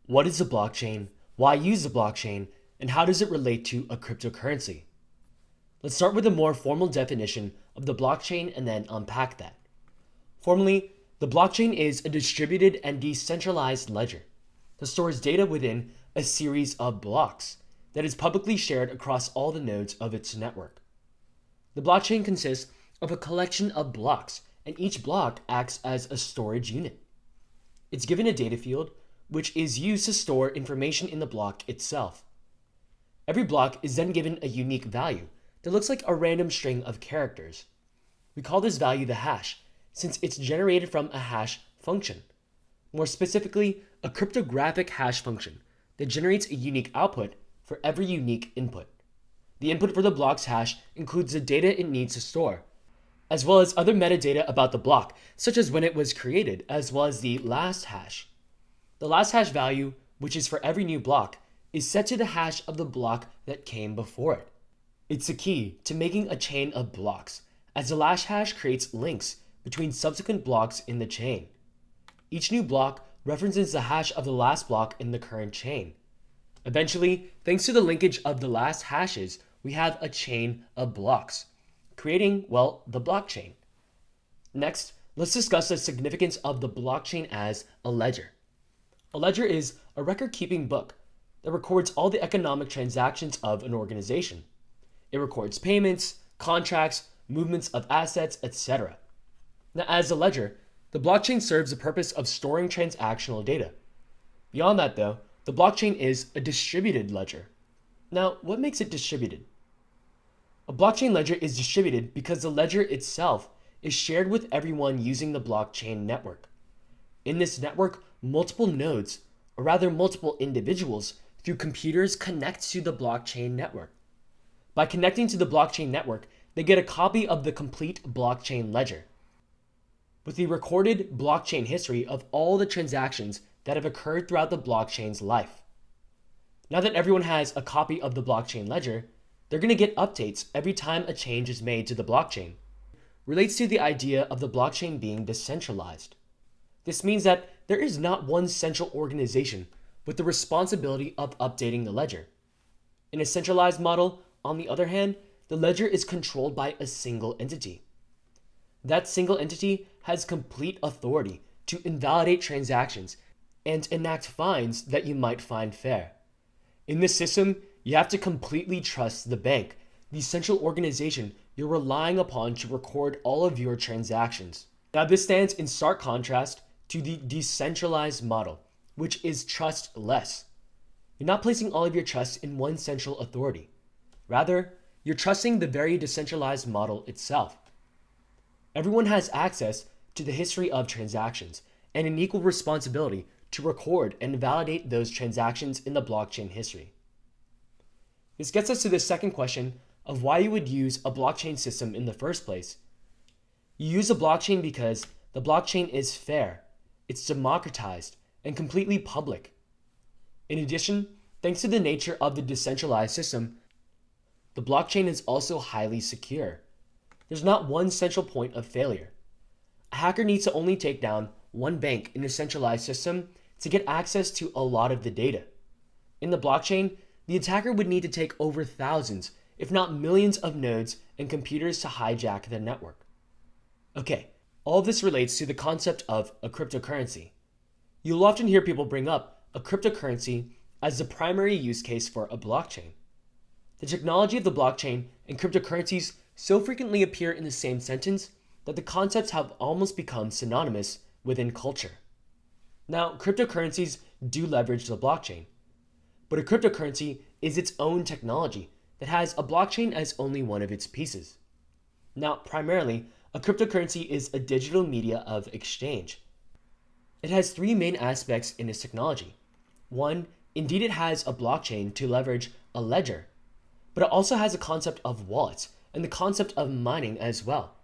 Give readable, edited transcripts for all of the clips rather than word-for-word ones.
What is a blockchain? Why use the blockchain? And how does it relate to a cryptocurrency? Let's start with a more formal definition of the blockchain and then unpack that. Formally, the blockchain is a distributed and decentralized ledger that stores data within a series of blocks that is publicly shared across all the nodes of its network. The blockchain consists of a collection of blocks, and each block acts as a storage unit. It's given a data field, which is used to store information in the block itself. Every block is then given a unique value that looks like a random string of characters. We call this value the hash, since it's generated from a hash function. More specifically, a cryptographic hash function that generates a unique output for every unique input. The input for the block's hash includes the data it needs to store, as well as other metadata about the block, such as when it was created, as well as the last hash. The last hash value, which is for every new block, is set to the hash of the block that came before it. It's the key to making a chain of blocks, as the last hash creates links between subsequent blocks in the chain. Each new block references the hash of the last block in the current chain. Eventually, thanks to the linkage of the last hashes, we have a chain of blocks, creating, well, the blockchain. Next, let's discuss the significance of the blockchain as a ledger. A ledger is a record-keeping book that records all the economic transactions of an organization. It records payments, contracts, movements of assets, etc. Now, as a ledger, the blockchain serves the purpose of storing transactional data. Beyond that, though, the blockchain is a distributed ledger. Now, what makes it distributed? A blockchain ledger is distributed because the ledger itself is shared with everyone using the blockchain network. In this network, multiple nodes, or rather multiple individuals, through computers connect to the blockchain network. By connecting to the blockchain network, they get a copy of the complete blockchain ledger, with the recorded blockchain history of all the transactions that have occurred throughout the blockchain's life. Now that everyone has a copy of the blockchain ledger, they're going to get updates every time a change is made to the blockchain. Relates to the idea of the blockchain being decentralized. This means that there is not one central organization with the responsibility of updating the ledger. In a centralized model, on the other hand, the ledger is controlled by a single entity. That single entity has complete authority to invalidate transactions and enact fines that you might find fair. In this system, you have to completely trust the bank, the central organization you're relying upon to record all of your transactions. Now, this stands in stark contrast to the decentralized model, which is trustless. You're not placing all of your trust in one central authority. Rather, you're trusting the very decentralized model itself. Everyone has access to the history of transactions and an equal responsibility to record and validate those transactions in the blockchain history. This gets us to the second question of why you would use a blockchain system in the first place. You use a blockchain because the blockchain is fair, it's democratized, and completely public. In addition, thanks to the nature of the decentralized system, the blockchain is also highly secure. There's not one central point of failure. A hacker needs to only take down one bank in a centralized system to get access to a lot of the data. In the blockchain, the attacker would need to take over thousands, if not millions of nodes and computers to hijack the network. Okay, all of this relates to the concept of a cryptocurrency. You'll often hear people bring up a cryptocurrency as the primary use case for a blockchain. The technology of the blockchain and cryptocurrencies so frequently appear in the same sentence that the concepts have almost become synonymous within culture. Now, cryptocurrencies do leverage the blockchain, but a cryptocurrency is its own technology that has a blockchain as only one of its pieces. Now, primarily, a cryptocurrency is a digital media of exchange. It has three main aspects in its technology. One, indeed it has a blockchain to leverage a ledger, but it also has a concept of wallets and the concept of mining as well.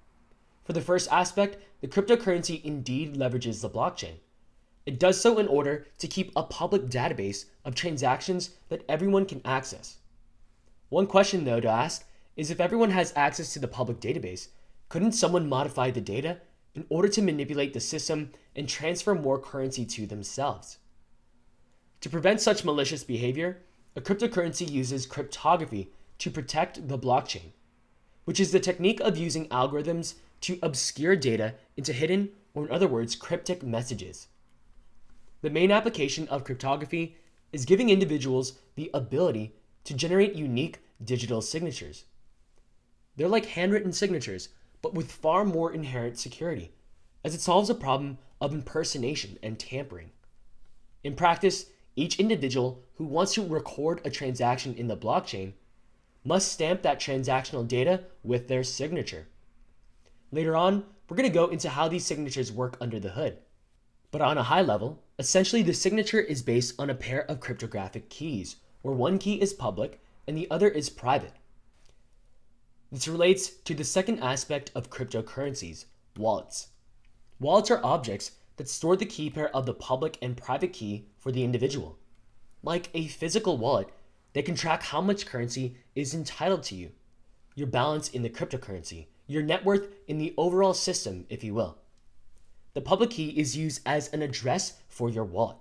For the first aspect, the cryptocurrency indeed leverages the blockchain. It does so in order to keep a public database of transactions that everyone can access. One question, though, to ask is if everyone has access to the public database, couldn't someone modify the data in order to manipulate the system and transfer more currency to themselves? To prevent such malicious behavior, a cryptocurrency uses cryptography to protect the blockchain, which is the technique of using algorithms to obscure data into hidden, or in other words, cryptic messages. The main application of cryptography is giving individuals the ability to generate unique digital signatures. They're like handwritten signatures, but with far more inherent security, as it solves a problem of impersonation and tampering. In practice, each individual who wants to record a transaction in the blockchain must stamp that transactional data with their signature. Later on, we're going to go into how these signatures work under the hood. But on a high level, essentially the signature is based on a pair of cryptographic keys, where one key is public and the other is private. This relates to the second aspect of cryptocurrencies, wallets. Wallets are objects that store the key pair of the public and private key for the individual. Like a physical wallet, they can track how much currency is entitled to you, your balance in the cryptocurrency, your net worth in the overall system, if you will. The public key is used as an address for your wallet.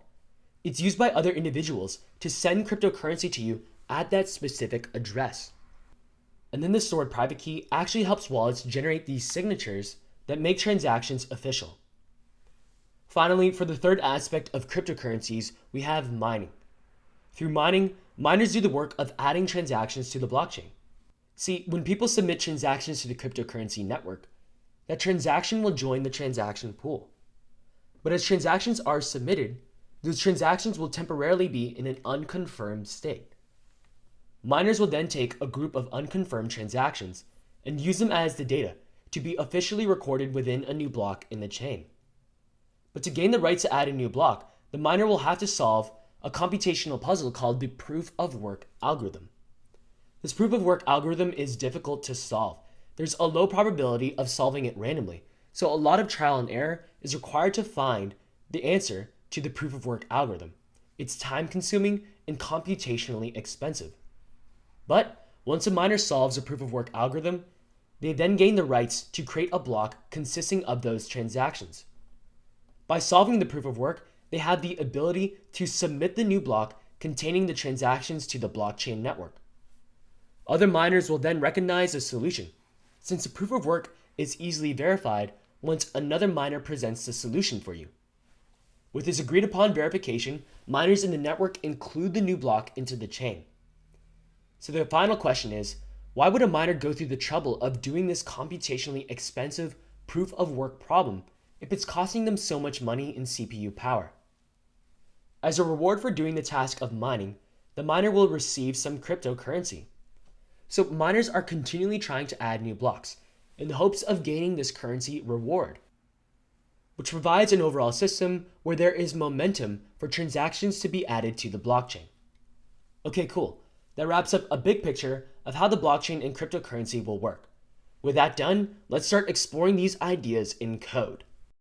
It's used by other individuals to send cryptocurrency to you at that specific address. And then the stored private key actually helps wallets generate these signatures that make transactions official. Finally, for the third aspect of cryptocurrencies, we have mining. Through mining, miners do the work of adding transactions to the blockchain. See, when people submit transactions to the cryptocurrency network, that transaction will join the transaction pool. But as transactions are submitted, those transactions will temporarily be in an unconfirmed state. Miners will then take a group of unconfirmed transactions and use them as the data to be officially recorded within a new block in the chain. But to gain the right to add a new block, the miner will have to solve a computational puzzle called the proof of work algorithm. This proof of work algorithm is difficult to solve. There's a low probability of solving it randomly, so a lot of trial and error is required to find the answer to the proof of work algorithm. It's time consuming and computationally expensive. But once a miner solves a proof of work algorithm, they then gain the rights to create a block consisting of those transactions. By solving the proof of work, they have the ability to submit the new block containing the transactions to the blockchain network. Other miners will then recognize a solution, since the proof of work is easily verified once another miner presents the solution for you. With this agreed upon verification, miners in the network include the new block into the chain. So the final question is, why would a miner go through the trouble of doing this computationally expensive proof of work problem if it's costing them so much money in CPU power? As a reward for doing the task of mining, the miner will receive some cryptocurrency. So miners are continually trying to add new blocks in the hopes of gaining this currency reward, which provides an overall system where there is momentum for transactions to be added to the blockchain. Okay, cool. That wraps up a big picture of how the blockchain and cryptocurrency will work. With that done, let's start exploring these ideas in code.